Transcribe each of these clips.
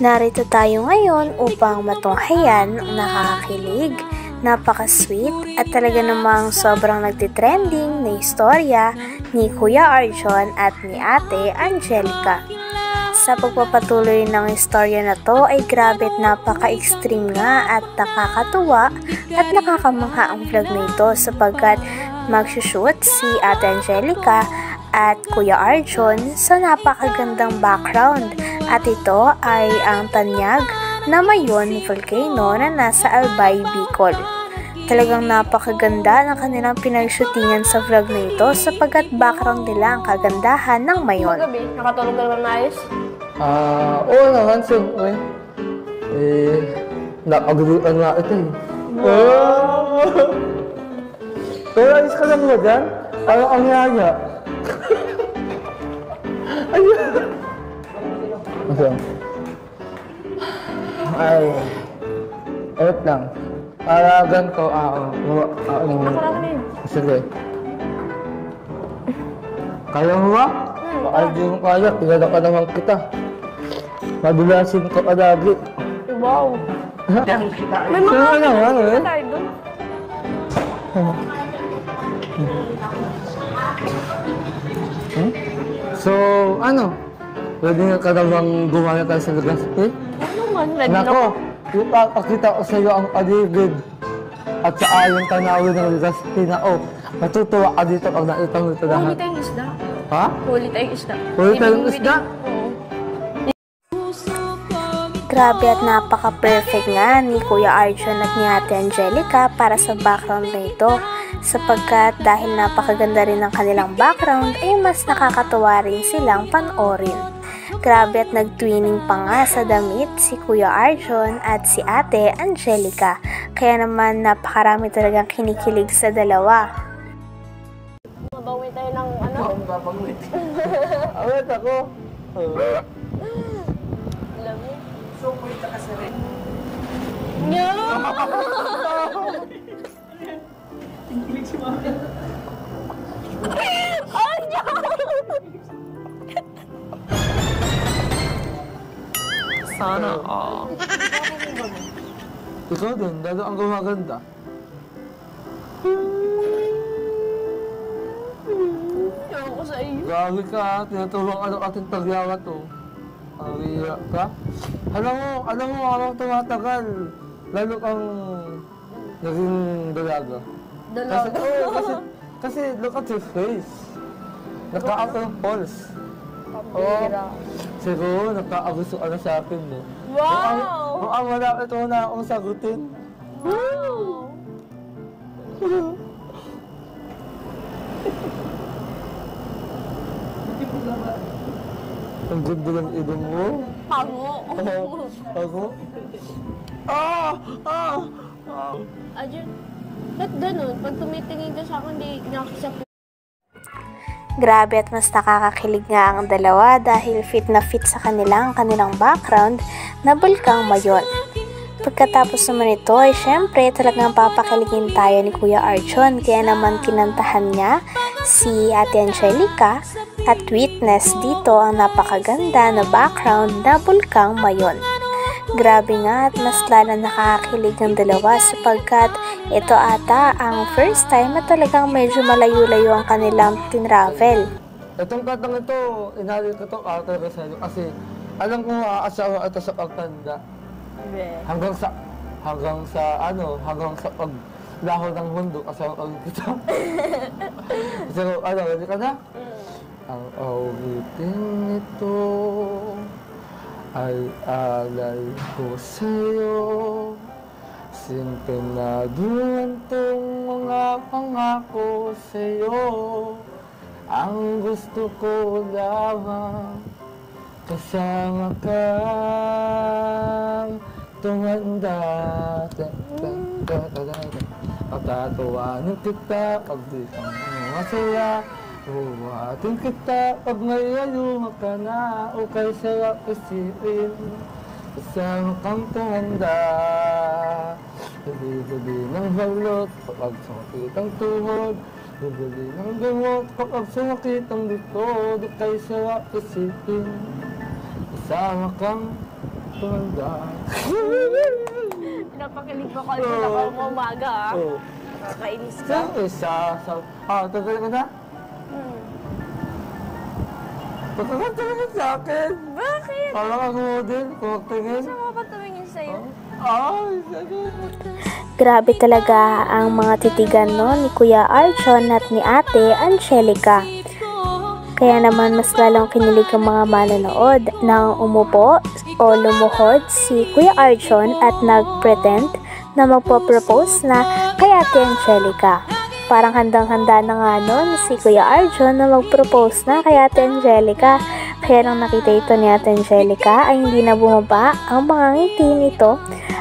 Narito tayo ngayon upang matunghayan ang nakakakilig, napaka-sweet at talaga namang sobrang nagtitrending na istorya ni Kuya Arjon at ni Ate Angelica. Sa pagpapatuloy ng istorya na to ay grabe at napaka-extreme nga at nakakatuwa at nakakamangha ang vlog na ito sapagkat magsushoot si Ate Angelica at Kuya Arjon sa napakagandang background at ito ay ang tanyag na Mayon Volcano na nasa Albay, Bicol. Talagang napakaganda ng kanilang pinag-shootingan sa vlog na ito sapagkat background nila ang kagandahan ng Mayon. Gabi, nakatulog ka naman maayos? Oo naman, siyempre. Napagulutan nga ito eh. Wow! Pero ayos ka lang ba dyan? Parang ang yaya. Ayun! Ay, ewan lang. Para ganito, sige. Kaya mo ba? Baka di mo kaya, pinala ka naman kita. Madulasin ka pa lagi. Wow! May mga Sino naman eh? tayo doon. So, ano? Pwede nga ka namang gumaya tayo sa Legazpi? Ano man, ready na Nako, ipapakita ko sa iyo ang paligid at sa ayong tanawin ng Legazpi na matutuwa ka dito pag nakita mo ito Huli lahat. tayong isda. Ha? Huli tayong isda. Huli tayong isda? Oo. Grabe at napaka-perfect nga ni Kuya Arjon at ni Ate Angelica para sa background na ito sapagkat dahil napakaganda rin ng kanilang background ay mas nakakatuwa rin silang panoorin. Grabe at nag-twinning pa nga sa damit si Kuya Arjon at si Ate Angelica kaya naman napakarami talagang kinikilig sa dalawa. Mabawi tayo ng ano? Oo, mapapangwit. Awit ako. Alam mo? So, wait ka kasi rin. No! Tingkilig si Mama. Oh, no! Sana all. Ikaw din, lalo ang gumaganda. Ewan ko sa iyo. Grabe ka, tinutulong ano ating tagyawa to. Ariya ka? Alam mo, habang tumatagal, lalo kang naging dalaga. Dalaga? Kasi look at your face. Naka-out ng pulse. Pambira. Siguro, naka-agusto ka na sa akin, no? Wow! Mukhang wala ito na akong sagutin. Wow! Ang ganda ng ilong mo. Pango! Ako? Arjon, ba't ganun? Pag tumitingin ka sa akin, di nakakisap. Grabe at mas nakakakilig nga ang dalawa dahil fit na fit sa kanilang background na Bulkang Mayon. Pagkatapos naman ito ay syempre talagang papakiligin tayo ni Kuya Arjon kaya naman kinantahan niya si Ate Angelica at witness dito ang napakaganda na background na Bulkang Mayon. Grabe nga at mas lalo nakakakilig ng dalawa sapagkat ito ata ang first time na talagang medyo malayo-layo ang kanilang tinravel. Itong katang ito, inalil ko ito talaga sa iyo kasi alam ko aasawa ito sa pagtanda. Hanggang sa paglaho ng mundo, asawa ulit kita. So, ready ka na? Ang awitin nito ay alay ko sa'yo. Sintonado itong mga pangako sa'yo. Ang gusto ko lamang kasama kang tumanda. Patatawanin kita pag di kang masaya. Buhatin kita pag may ayuma ka na o kay sarap isipin. Kasama kang tumanda. Gabi-gabi ng balot kapag sumakit ang tuhod. Gabi ng gamot kapag sumakit ang likod o kay sarap isipin. Kasama kang tumanda. Pinapakilig mo Arjun ako umaga ah. Oo. Nakakainis ka. Saan isa? Tagal ka na? Pagkakat talaga sa akin. Bakit? Parang ako din, kung tingin. Saan mo ba tumingin sa'yo? Ay, sabi. Grabe talaga ang mga titigan no ni Kuya Arjun at ni Ate Angelica. Kaya naman mas lalong kinilig ang mga manonood nang umupo o lumuhod si Kuya Arjun at nag-pretend na magpo-propose na kay Ate Angelica. Parang handang-handa na nga nun si Kuya Arjun na mag-propose na kay Ate Angelica. Kaya nang nakita ito ni Ate Angelica ay hindi na bumaba ang mga ngiti nito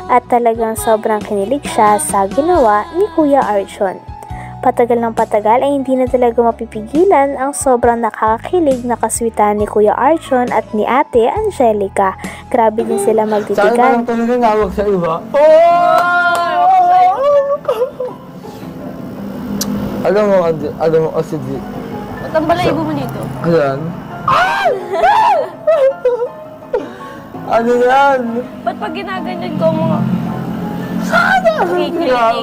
at talagang sobrang kinilig siya sa ginawa ni Kuya Arjun. Patagal ng patagal ay hindi na talaga mapipigilan ang sobrang nakakakilig na kaswitan ni Kuya Arjun at ni Ate Angelica. Grabe din sila Saan ba magtitigan. lang talaga nawag sa iba? Alam mo kasi di. Ba't ang balayibo mo dito? Ayan. Ano yan? Ba't pag ginaganyan ko mga... Kikilig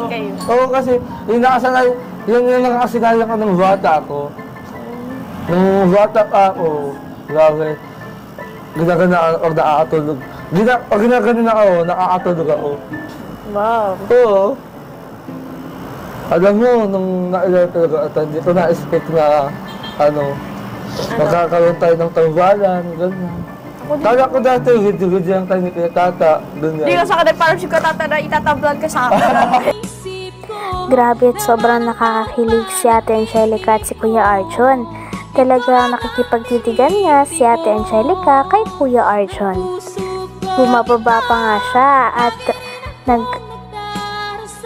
kayo. Oo, kasi yung nakasanay, yung nakakasinaya ko ng bata ko. Nung bata ako, grabe. Ginagana ako, nakakatulog. Pag ginagana ako, nakakatulog ako. Wow. Oo. Alam mo, nung nailan talaga at hindi ko na-expect na, magkakaroon tayo ng tambalan, gano'n. Kala ko dati, video-video lang tayo ni Kuya Tata, ganyan. Hindi ka sa akin, parang si Katata na itatablan ka sa akin. Grabe at sobrang nakakakilig si Ate Angelica at si Kuya Arjun. Talagang nakikipagtitigan nga si Ate Angelica kay Kuya Arjun. Bumababa pa nga siya at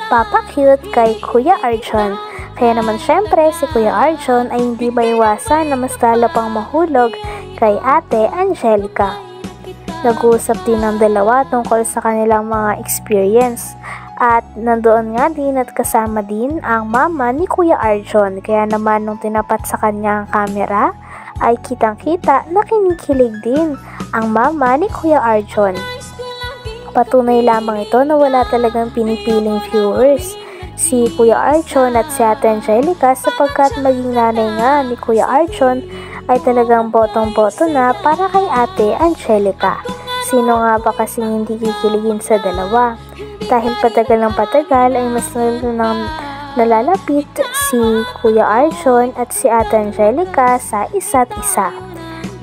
nagpapacute kay Kuya Arjun. Kaya naman syempre si Kuya Arjun ay hindi maiwasan na mas lalo pang mahulog kay Ate Angelica. Nag-uusap din ng dalawa tungkol sa kanilang mga experience at nandoon nga din at kasama din ang mama ni Kuya Arjun. Kaya naman nung tinapat sa kanya ang camera ay kitang-kita na kinikilig din ang mama ni Kuya Arjun. Patunay lamang ito na wala talagang pinipiling viewers si Kuya Arjun at si Ate Angelica sapagkat maging nanay nga ni Kuya Arjun ay talagang botong-boto na para kay Ate Angelica. Sino nga ba kasing hindi kikiligin sa dalawa? Dahil patagal ng patagal ay mas nang nalalapit si Kuya Arjun at si Ate Angelica sa isa't isa.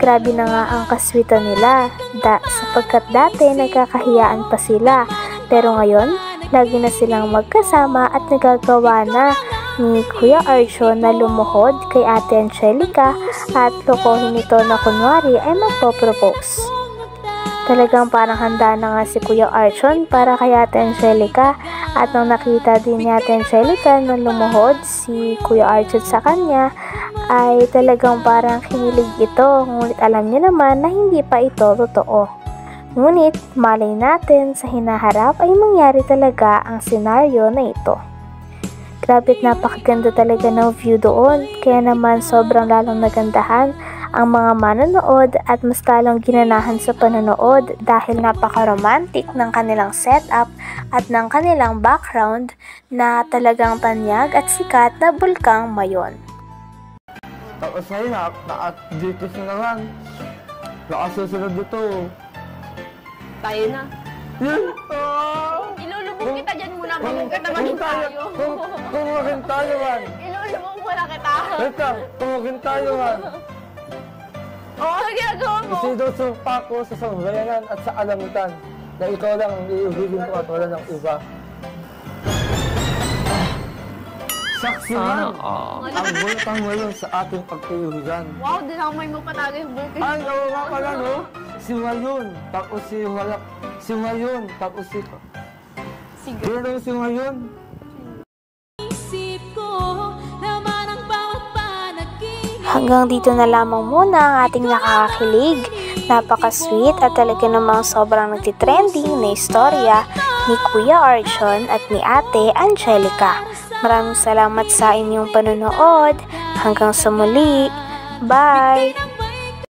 Grabe na nga ang kaswitan nila sapagkat dati nagkakahiyaan pa sila pero ngayon lagi na silang magkasama at nagagawa na ni Kuya Arjun na lumuhod kay Ate Angelica at lokohin ito na kunwari ay magpo-propose. Talagang parang handa na nga si Kuya Arjun para kay Ate Angelica at nang nakita din ni Ate Angelica na lumuhod si Kuya Arjun sa kanya ay talagang parang kinilig ito ngunit alam niya naman na hindi pa ito totoo. Ngunit malay natin sa hinaharap ay mangyari talaga ang senaryo na ito. Grabe't napakaganda talaga ng view doon kaya naman sobrang lalong nagandahan ang mga manonood at mas lalong ginanahan sa panonood dahil napaka-romantic ng kanilang setup at ng kanilang background na talagang tanyag at sikat na bulkang Mayon. Tapos ngayon, dito na naman. Nakasusunod dito. Tayo na. Yun! Ilulubog kita dyan muna. Magugkat naman tayo. Tumugin tayo man. Ilulubog muna kita. Ito, tumugin tayo man. Oo, ano ginagawa mo? Sinusumpa ko sa sambayanan at sa alamitan na ikaw lang ang iibigin ko at wala ng iba. Saksi man ang bulkang ngayon sa ating pagtiyuhigan. Wow, dinamay mo pa talaga yung bulkan. Ay, oo nga pala, no? Si Mayon, tapos si Walak. Si Mayon, tapos si... Sige. Pero si Mayon. Hanggang dito na lamang muna ang ating nakakakilig, napaka-sweet at talaga namang sobrang nagtitrending na istorya ni Kuya Arjun at ni Ate Angelica. Maraming salamat sa inyong panonood. Hanggang sa muli. Bye!